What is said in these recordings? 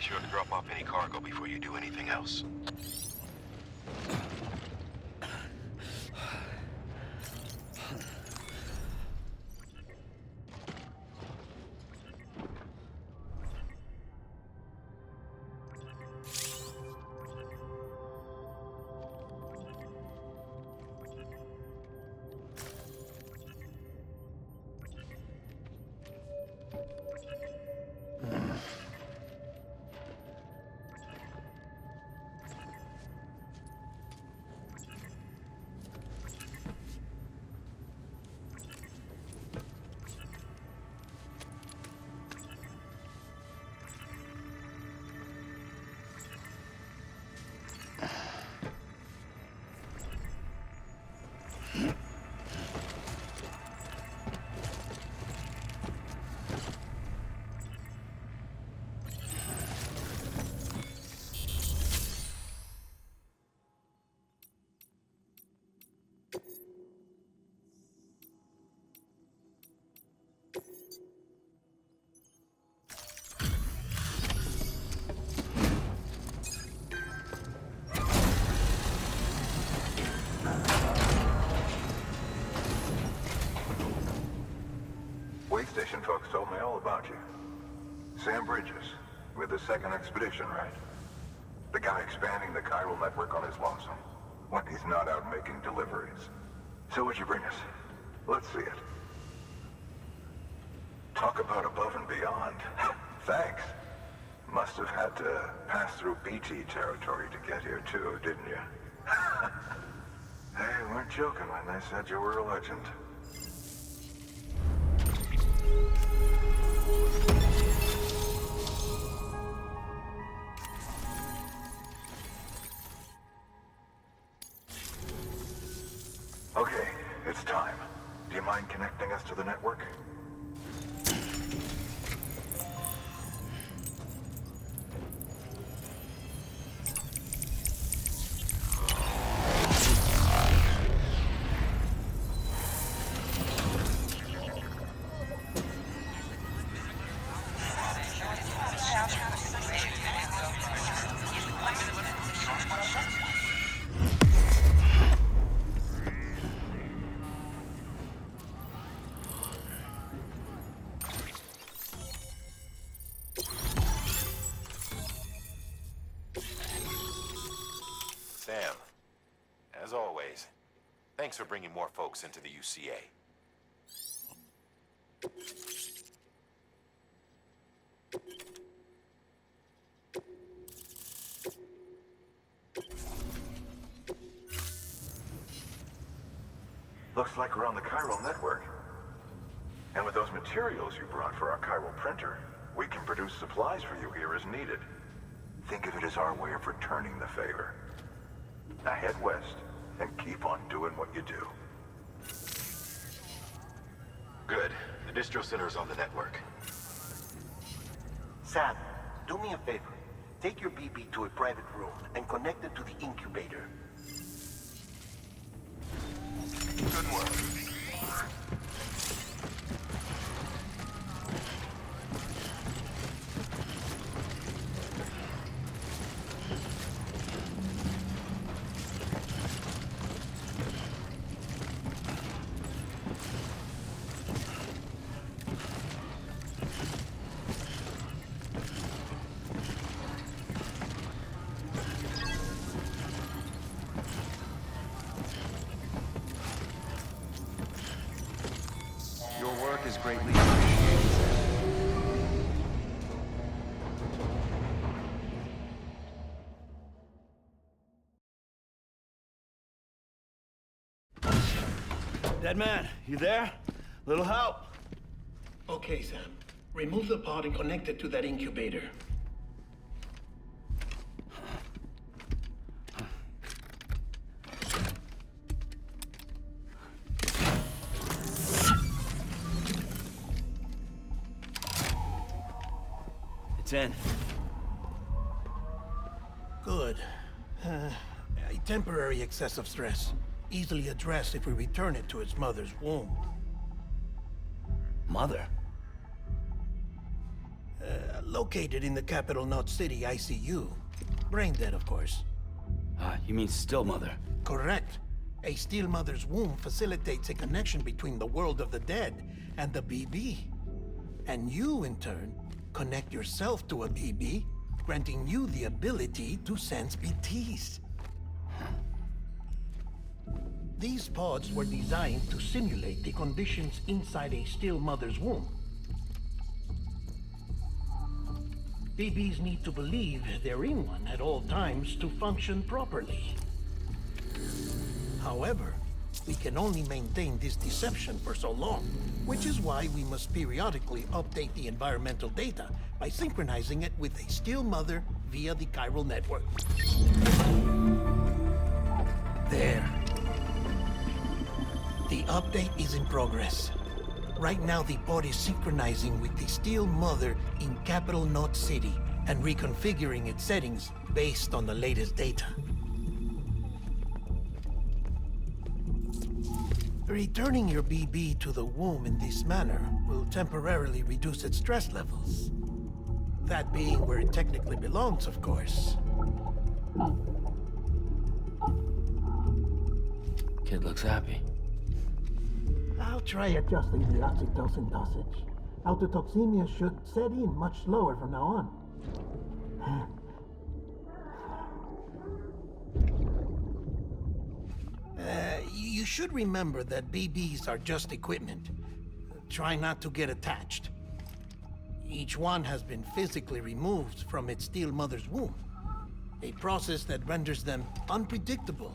sure to drop off any cargo before you do anything else. Station folks told me all about you. Sam Bridges, with the second expedition, right? The guy expanding the chiral network on his lonesome, when he's not out making deliveries. So what'd you bring us? Let's see it. Talk about above and beyond. Thanks. Must have had to pass through BT territory to get here too, didn't you? They weren't joking when they said you were a legend. Okay, it's time. Do you mind connecting us to the network? Sam, as always, thanks for bringing more folks into the UCA. Looks like we're on the chiral network. And with those materials you brought for our chiral printer, we can produce supplies for you here as needed. Think of it as our way of returning the favor. Now head west and keep on doing what you do. Good. The distro center is on the network. Sam, do me a favor. Take your BB to a private room and connect it to the incubator. Good work. Your work is greatly appreciated, Sam. Dead man, you there? Little help? Okay, Sam. Remove the pod and connect it to that incubator. It's in. Good. A temporary excessive stress. Easily addressed if we return it to its mother's womb. Mother? Located in the capital Knot City ICU. Brain dead, of course. You mean still mother? Correct. A steel mother's womb facilitates a connection between the world of the dead and the BB. And you, in turn, connect yourself to a BB, granting you the ability to sense BTs. These pods were designed to simulate the conditions inside a still mother's womb. BBs need to believe they're in one at all times to function properly. However, we can only maintain this deception for so long, which is why we must periodically update the environmental data by synchronizing it with a still mother via the chiral network. There. The update is in progress. Right now, the pod is synchronizing with the steel mother in capital Knot City and reconfiguring its settings based on the latest data. Returning your BB to the womb in this manner will temporarily reduce its stress levels. That being where it technically belongs, of course. Kid looks happy. I'll try adjusting the oxytocin dosage. Autotoxemia should set in much slower from now on. You should remember that BBs are just equipment. Try not to get attached. Each one has been physically removed from its steel mother's womb. A process that renders them unpredictable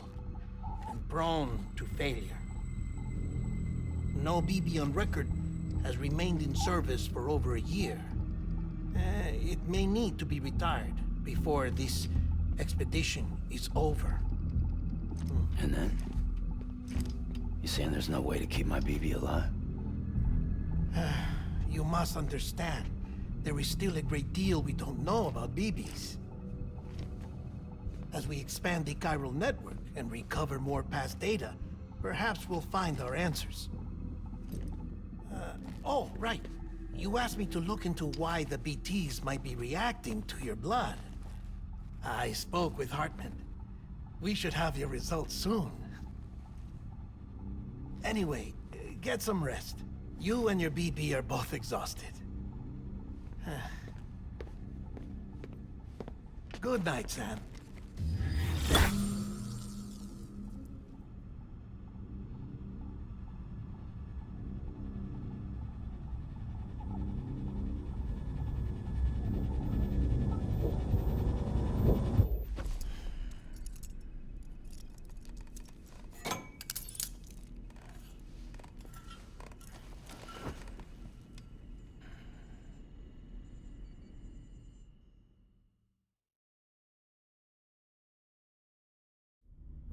and prone to failure. No BB on record has remained in service for over a year. It may need to be retired before this expedition is over. And then? You saying there's no way to keep my BB alive? You must understand, there is still a great deal we don't know about BBs. As we expand the chiral network and recover more past data, perhaps we'll find our answers. Oh, right. You asked me to look into why the BTs might be reacting to your blood. I spoke with Hartman. We should have your results soon. Anyway, get some rest. You and your BB are both exhausted. Good night, Sam.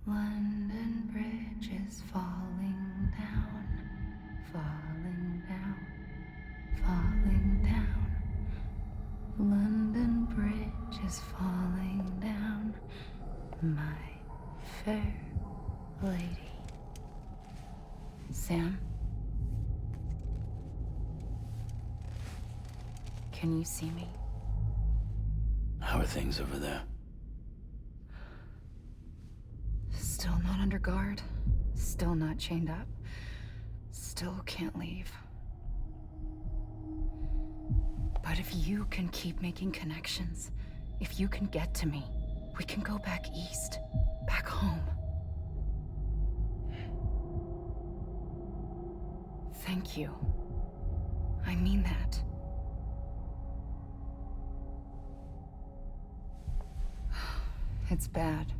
London Bridge is falling down, falling down, falling down. London Bridge is falling down, my fair lady. Sam? Can you see me? How are things over there? Still not under guard, still not chained up, still can't leave. But if you can keep making connections, if you can get to me, we can go back east, back home. Thank you. I mean that. It's bad.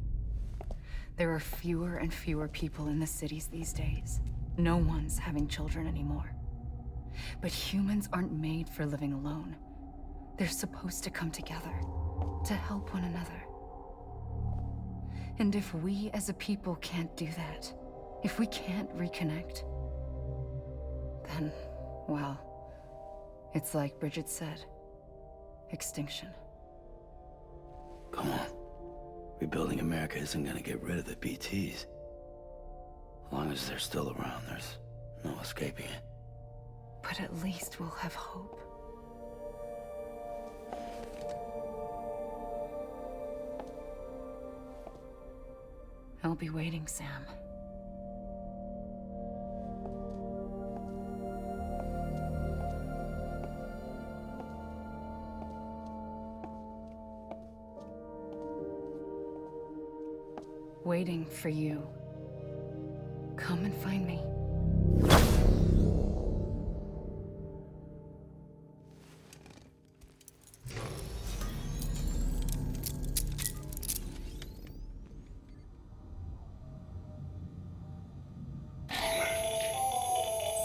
There are fewer and fewer people in the cities these days. No one's having children anymore. But humans aren't made for living alone. They're supposed to come together, to help one another. And if we as a people can't do that, if we can't reconnect, then, well, it's like Bridget said, extinction. Come on. Rebuilding America isn't gonna get rid of the BTs. As long as they're still around, there's no escaping it. But at least we'll have hope. I'll be waiting, Sam. Waiting for you. Come and find me.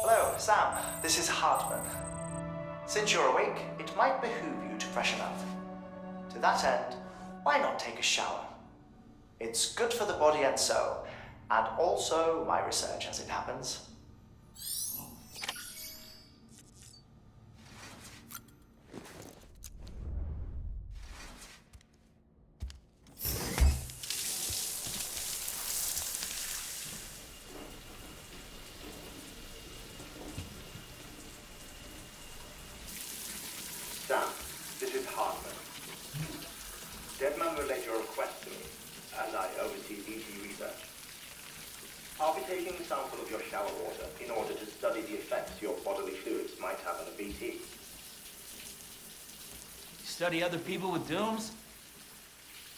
Hello, Sam. This is Hartman. Since you're awake, it might behoove you to freshen up. To that end, why not take a shower? It's good for the body and soul, and also my research as it happens. Sam, this is Hartman. Deadman relayed your request to me, as I oversee BT research. I'll be taking a sample of your shower water in order to study the effects your bodily fluids might have on a BT. Study other people with dooms?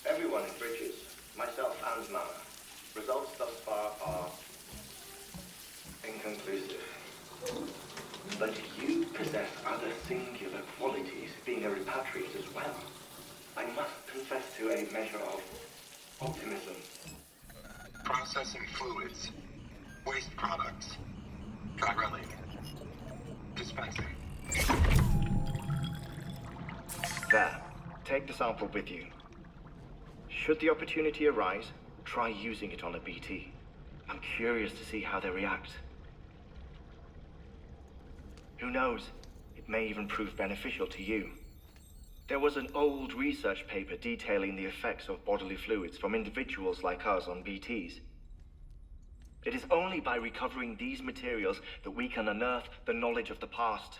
Everyone in Bridges, myself and Mama. Results thus far are inconclusive. But you possess other singular qualities, being a repatriate as well. I must confess to a measure of optimism. Processing fluids. Waste products. Chirelling. Dispensing. There. Take the sample with you. Should the opportunity arise, try using it on a BT. I'm curious to see how they react. Who knows? It may even prove beneficial to you. There was an old research paper detailing the effects of bodily fluids from individuals like us on BTs. It is only by recovering these materials that we can unearth the knowledge of the past.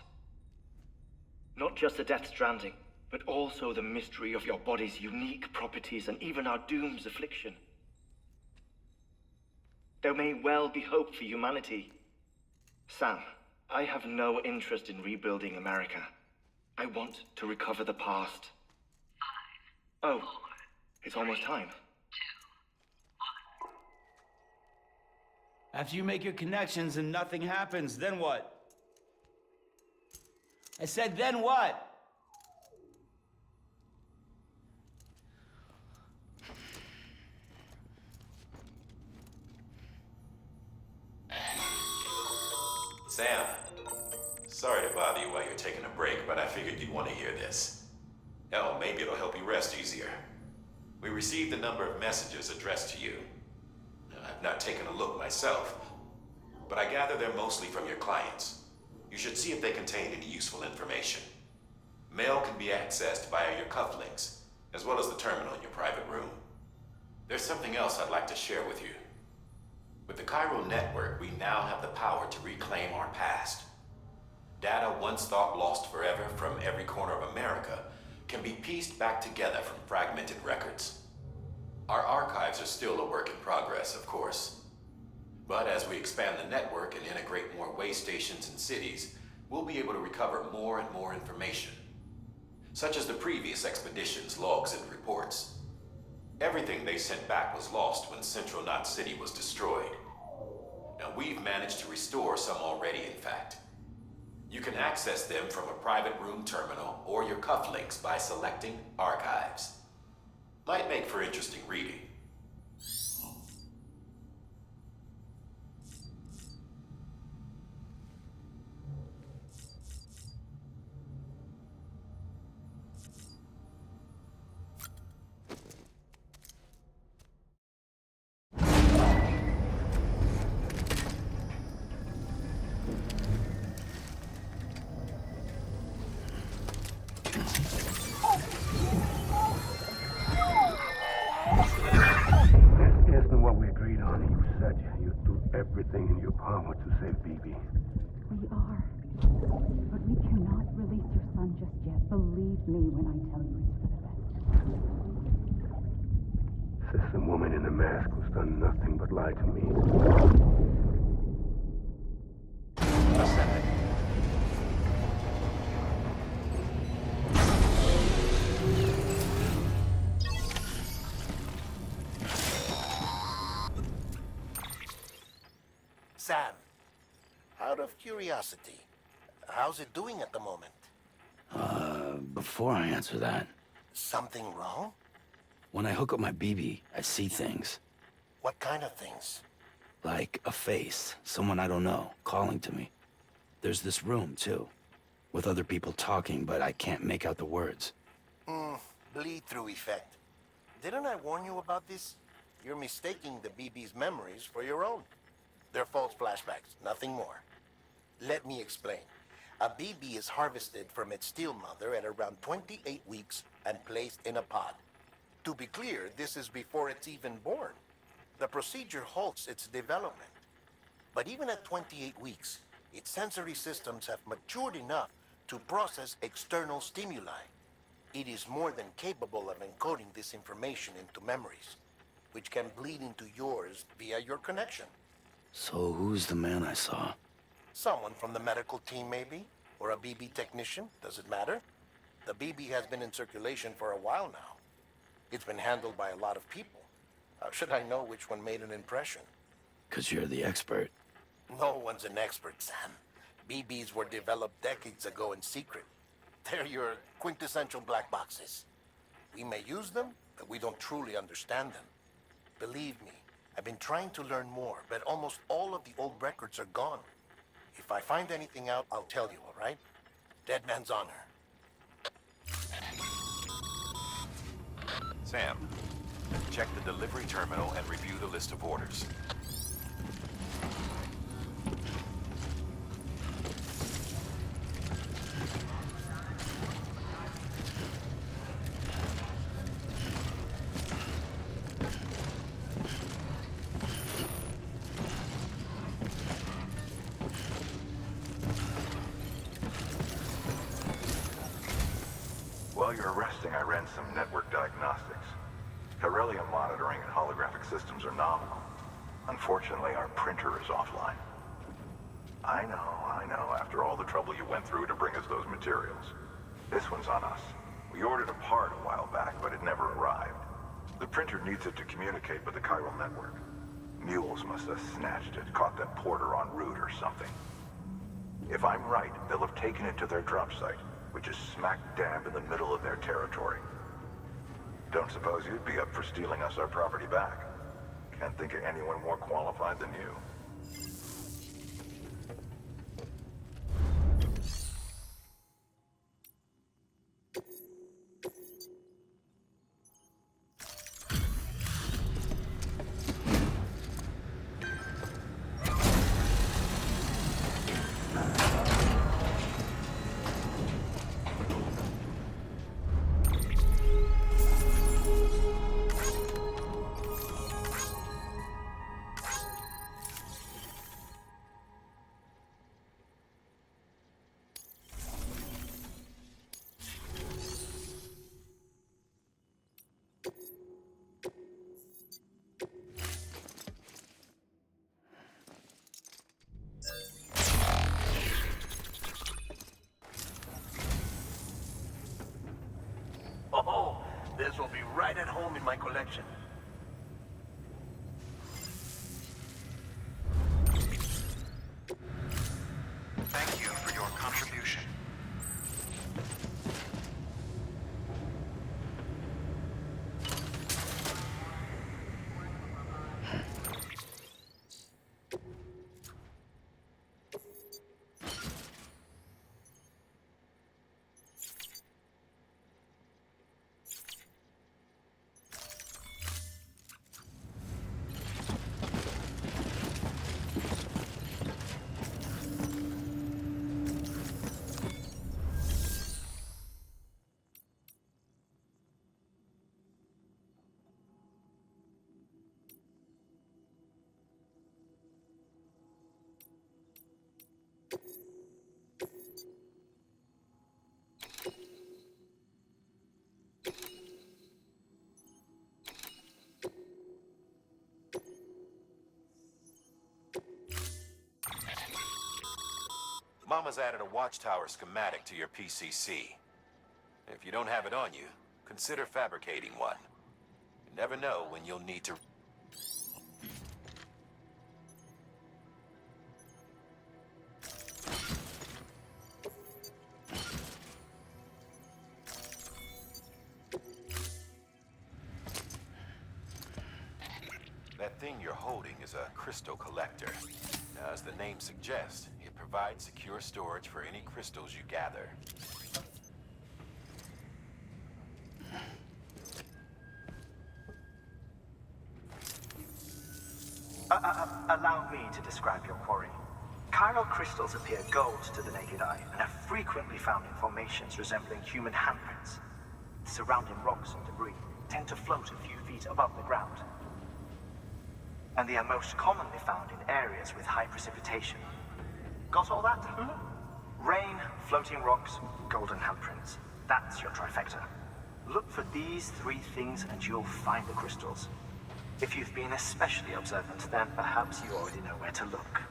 Not just the Death Stranding, but also the mystery of your body's unique properties and even our doom's affliction. There may well be hope for humanity. Sam, I have no interest in rebuilding America. I want to recover the past. 5, oh, 4, it's almost time. 2, 1. After you make your connections and nothing happens, then what? I said, then what? Sam, sorry to bother you while you're taking a break, but I figured you'd want to hear this. Hell, maybe it'll help you rest easier. We received a number of messages addressed to you. I've not taken a look myself, but I gather they're mostly from your clients. You should see if they contain any useful information. Mail can be accessed via your cufflinks, as well as the terminal in your private room. There's something else I'd like to share with you. With the chiral network, we now have the power to reclaim our past. Data once thought lost forever from every corner of America can be pieced back together from fragmented records. Our archives are still a work in progress, of course. But as we expand the network and integrate more way stations and cities, we'll be able to recover more and more information, such as the previous expedition's logs and reports. Everything they sent back was lost when Central Knot City was destroyed. Now we've managed to restore some already, in fact. You can access them from a private room terminal or your cufflinks by selecting Archives. Might make for interesting reading. Everything in your power to save BB. We are. But we cannot release your son just yet. Believe me when I tell you it's for the best. Says some woman in a mask was done nothing but lie to me. Ascending. Sam, out of curiosity, how's it doing at the moment? Before I answer that, Something wrong? when I hook up my BB, I see things. What kind of things? Like a face, someone I don't know, calling to me. There's this room, too, with other people talking, but I can't make out the words. Bleed-through effect. Didn't I warn you about this? You're mistaking the BB's memories for your own. They're false flashbacks, nothing more. Let me explain. A BB is harvested from its steel mother at around 28 weeks and placed in a pod. To be clear, this is before it's even born. The procedure halts its development. But even at 28 weeks, its sensory systems have matured enough to process external stimuli. It is more than capable of encoding this information into memories, which can bleed into yours via your connection. So who's the man I saw? Someone from the medical team, maybe? Or a BB technician? Does it matter? The BB has been in circulation for a while now. It's been handled by a lot of people. How should I know which one made an impression? 'Cause you're the expert. No one's an expert, Sam. BBs were developed decades ago in secret. They're your quintessential black boxes. We may use them, but we don't truly understand them. Believe me, I've been trying to learn more, but almost all of the old records are gone. If I find anything out, I'll tell you, all right? Dead man's honor. Sam, check the delivery terminal and review the list of orders. While you're resting, I ran some network diagnostics. Beryllium monitoring and holographic systems are nominal. Unfortunately, our printer is offline. I know, after all the trouble you went through to bring us those materials. This one's on us. We ordered a part a while back, but it never arrived. The printer needs it to communicate with the chiral network. Mules must have snatched it, caught that porter en route or something. If I'm right, they'll have taken it to their drop site, which is smack dab in the middle of their territory. Don't suppose you'd be up for stealing us our property back? Can't think of anyone more qualified than you. Oh, this will be right at home in my collection. Thank you for your contribution. Mama's added a watchtower schematic to your PCC. If you don't have it on you, consider fabricating one. You never know when you'll need to... That thing you're holding is a crystal collector. Now, as the name suggests, it provides secure storage for any crystals you gather. Allow me to describe your quarry. Chiral crystals appear gold to the naked eye and are frequently found in formations resembling human handprints. The surrounding rocks and debris tend to float a few feet above the ground. And they are most commonly found in areas with high precipitation. Got all that? Rain, floating rocks, golden handprints. That's your trifecta. Look for these three things and you'll find the crystals. If you've been especially observant, then perhaps you already know where to look.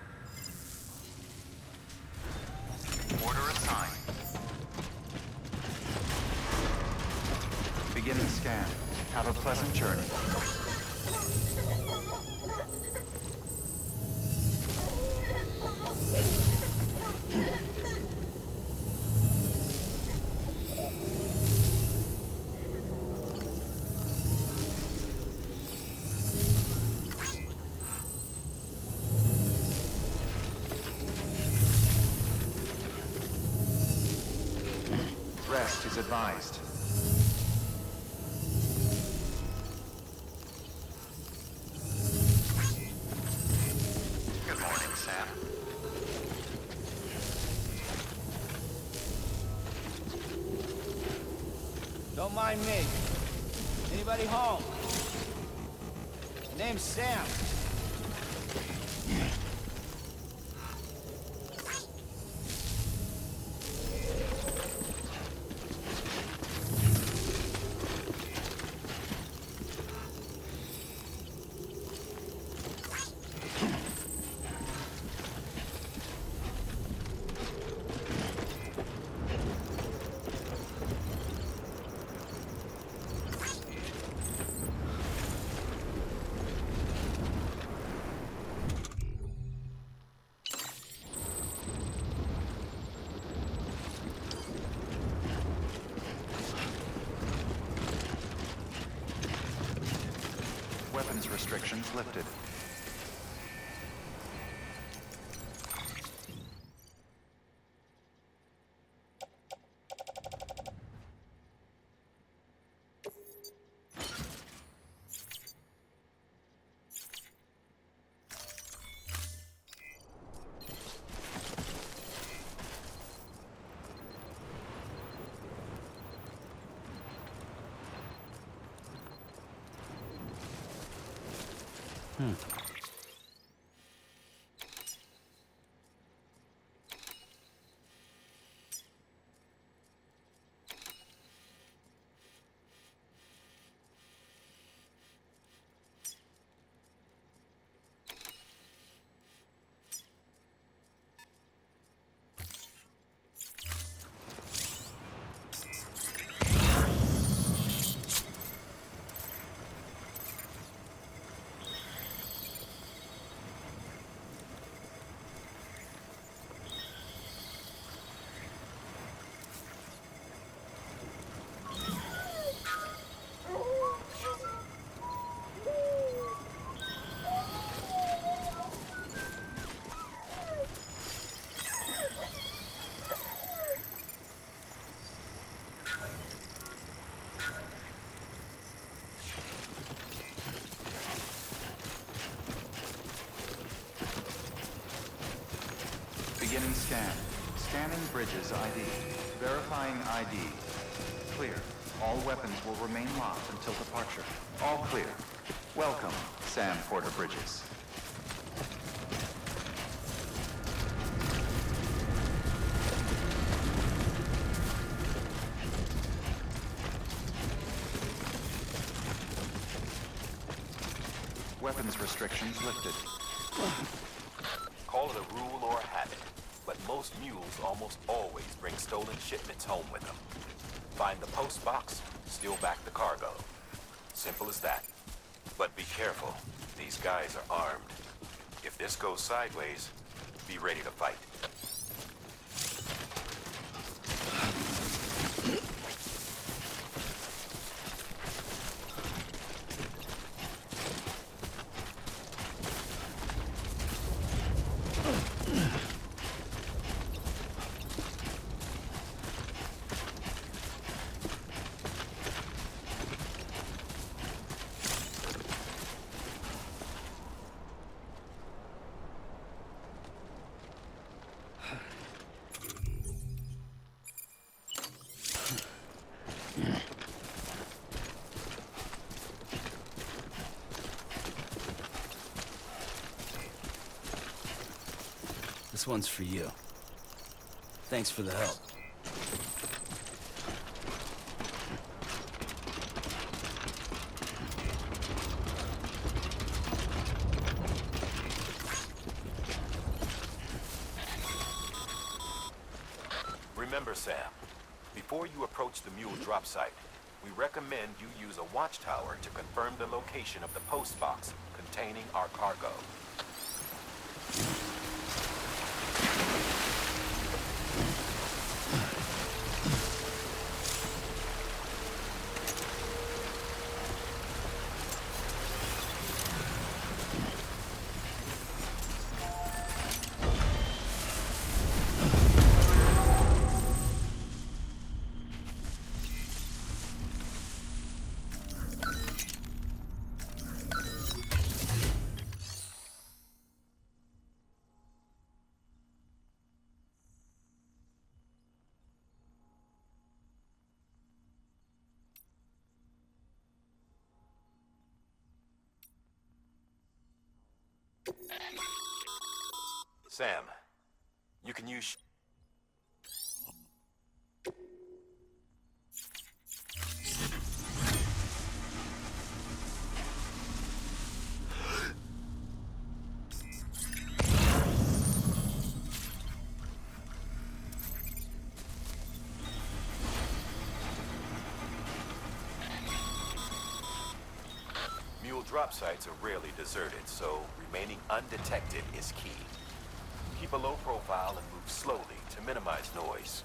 Order assigned. Beginning scan. Have a pleasant journey. Rest is advised. Good morning, Sam. Don't mind me. Anybody home? Name's Sam. Weapons restrictions lifted. Beginning scan. Scanning bridges ID. Verifying ID. Clear. All weapons will remain locked until departure. All clear. Welcome, Sam Porter Bridges. Weapons restrictions lifted. Call it a rule or a habit, but most mules almost always bring stolen shipments home with them. Find the post box, steal back the cargo. Simple as that. But be careful. These guys are armed. If this goes sideways, be ready to fight. This one's for you. Thanks for the help. Remember, Sam, before you approach the mule drop site, we recommend you use a watchtower to confirm the location of the post box containing our cargo. Sam, you can use... Mule drop sites are rarely deserted, so remaining undetected is key. Keep a low profile and move slowly to minimize noise.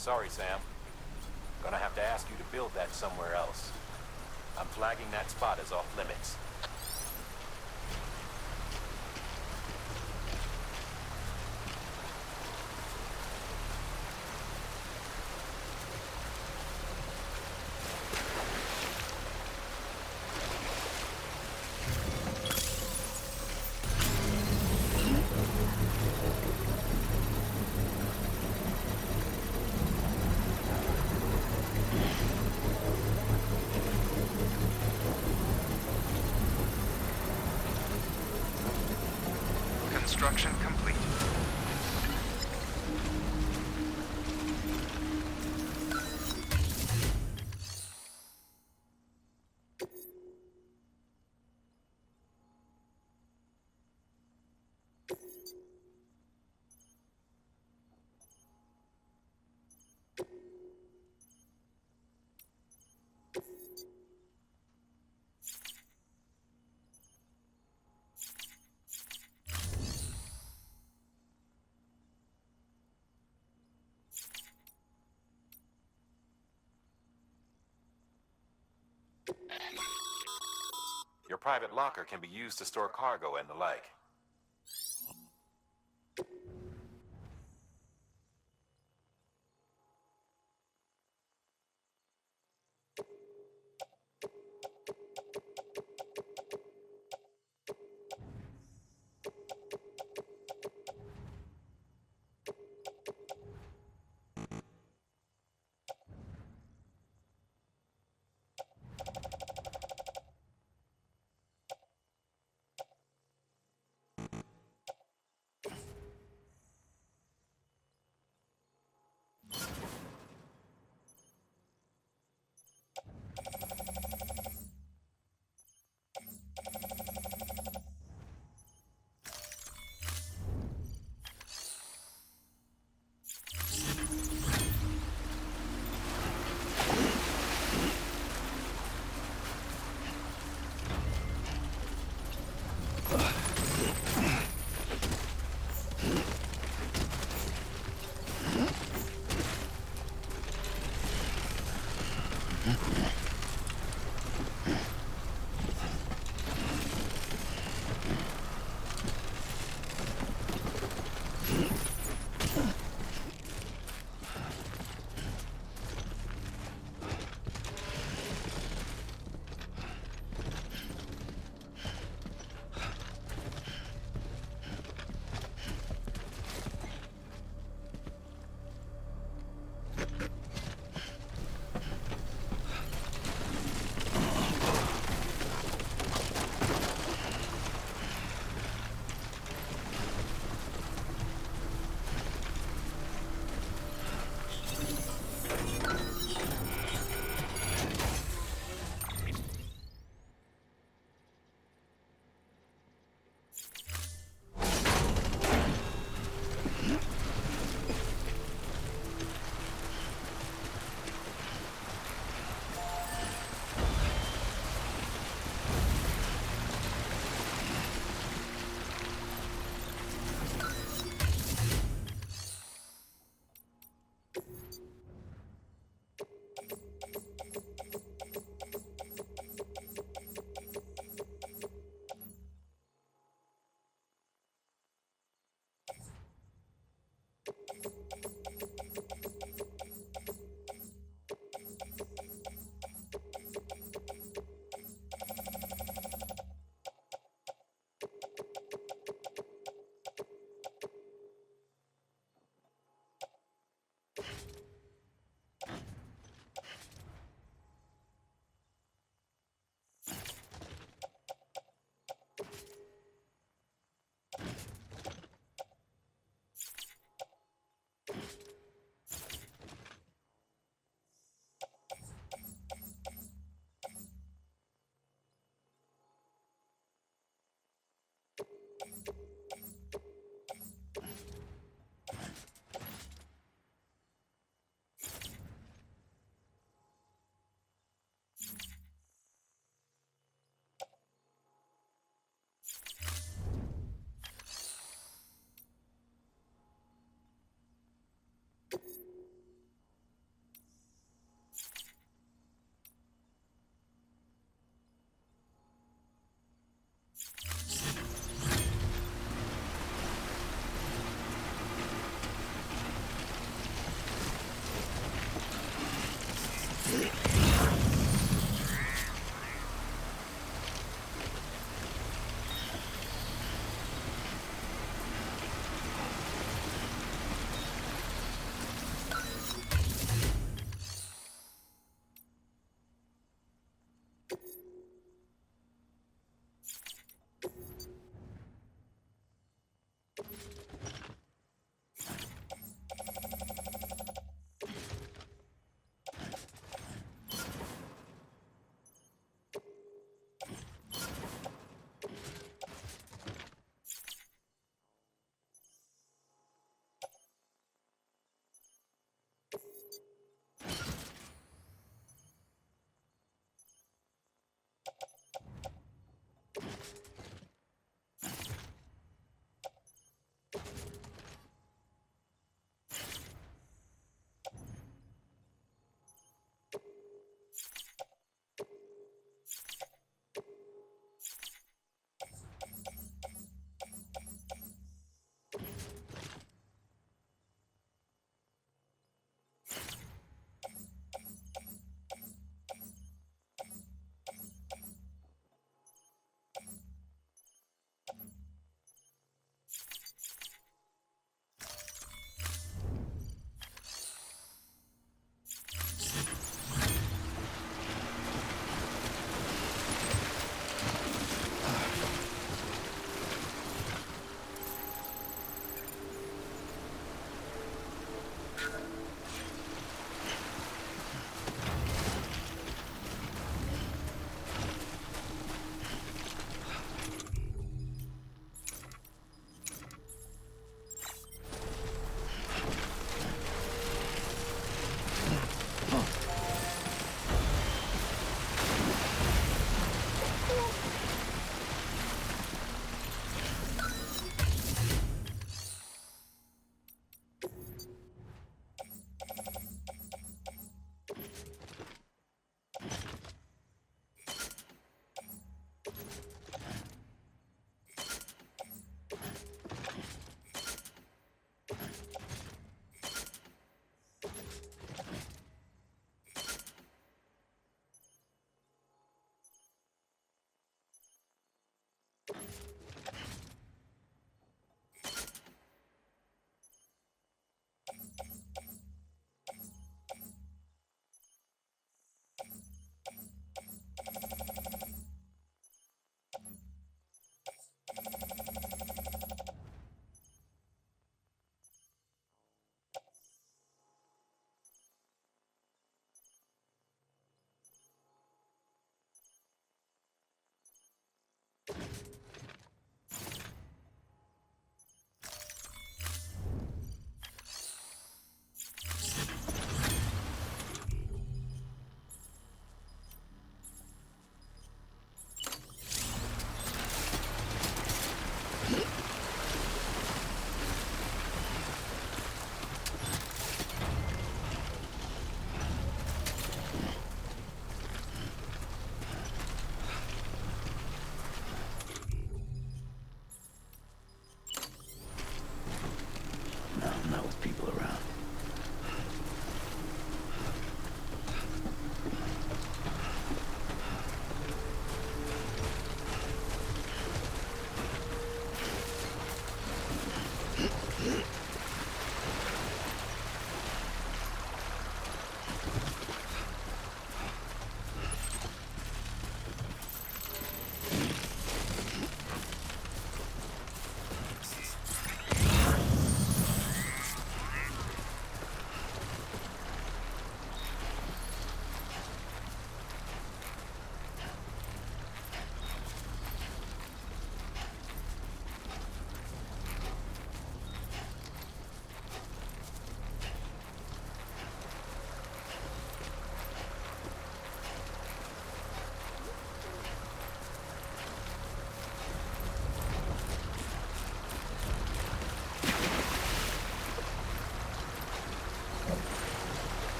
Sorry, Sam. Gonna have to ask you to build that somewhere else. I'm flagging that spot as off limits. Construction complete. Your private locker can be used to store cargo and the like.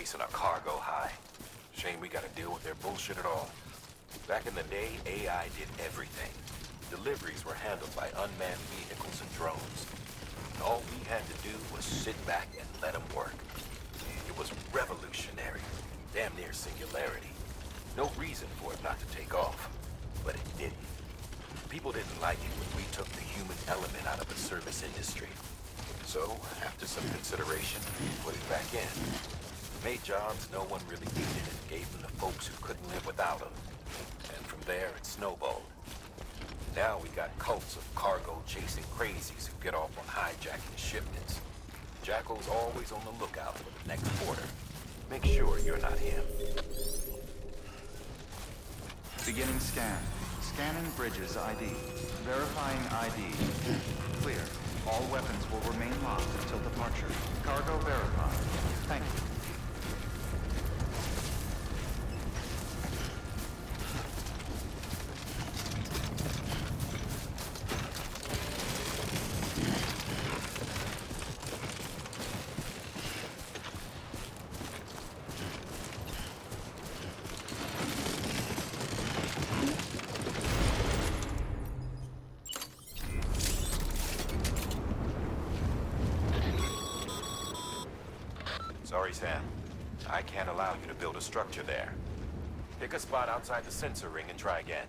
chasing a cargo high. Shame we gotta deal with their bullshit at all. Back in the day, AI did everything. Deliveries were handled by unmanned vehicles and drones. And all we had to do was sit back and let them work. It was revolutionary. Damn near singularity. No reason for it not to take off. But it didn't. People didn't like it when we took the human element out of the service industry. So, after some consideration, we put it back in. Made jobs no one really needed and gave them to folks who couldn't live without them. And from there, it snowballed. Now we got cults of cargo-chasing crazies who get off on hijacking shipments. Jackal's always on the lookout for the next order. Make sure you're not him. Beginning scan. Scanning bridges ID. Verifying ID. Clear. All weapons will remain locked until departure. Cargo verified. Thank you. Sorry, Sam. I can't allow you to build a structure there. Pick a spot outside the sensor ring and try again.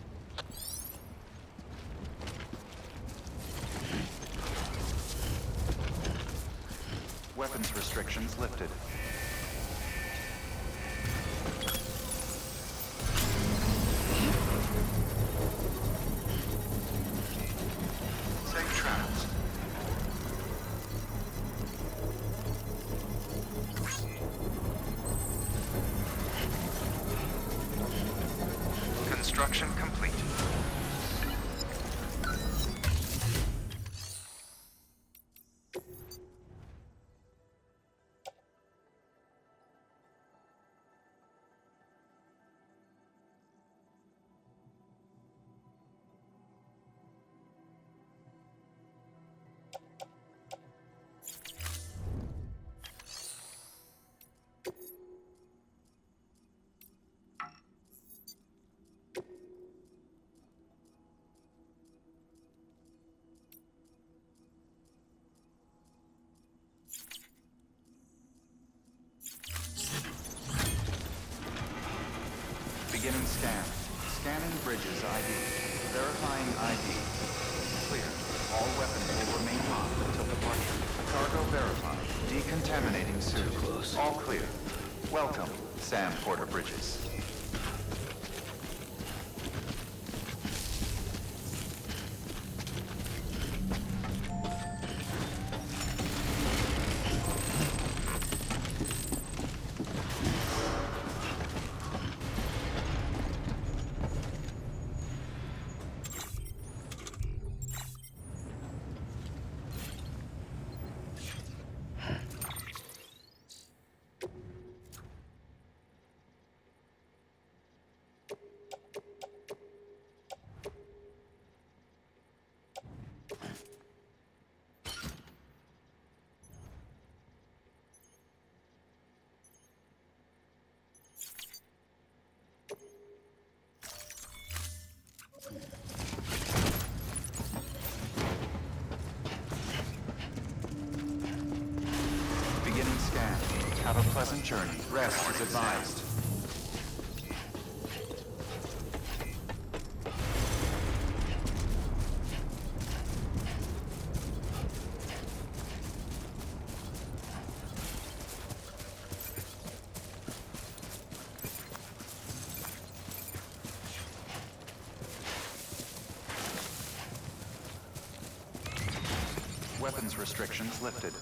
Weapons restrictions lifted. Safe travels. Construction complete. Beginning scan. Scanning bridges ID. Verifying ID. Clear. All weapons will remain locked until departure. Cargo verified. Decontaminating suit. Too close. All clear. Welcome, Sam Porter Bridges. Beginning scan. Have a pleasant journey. Rest is advised. Weapons restrictions lifted.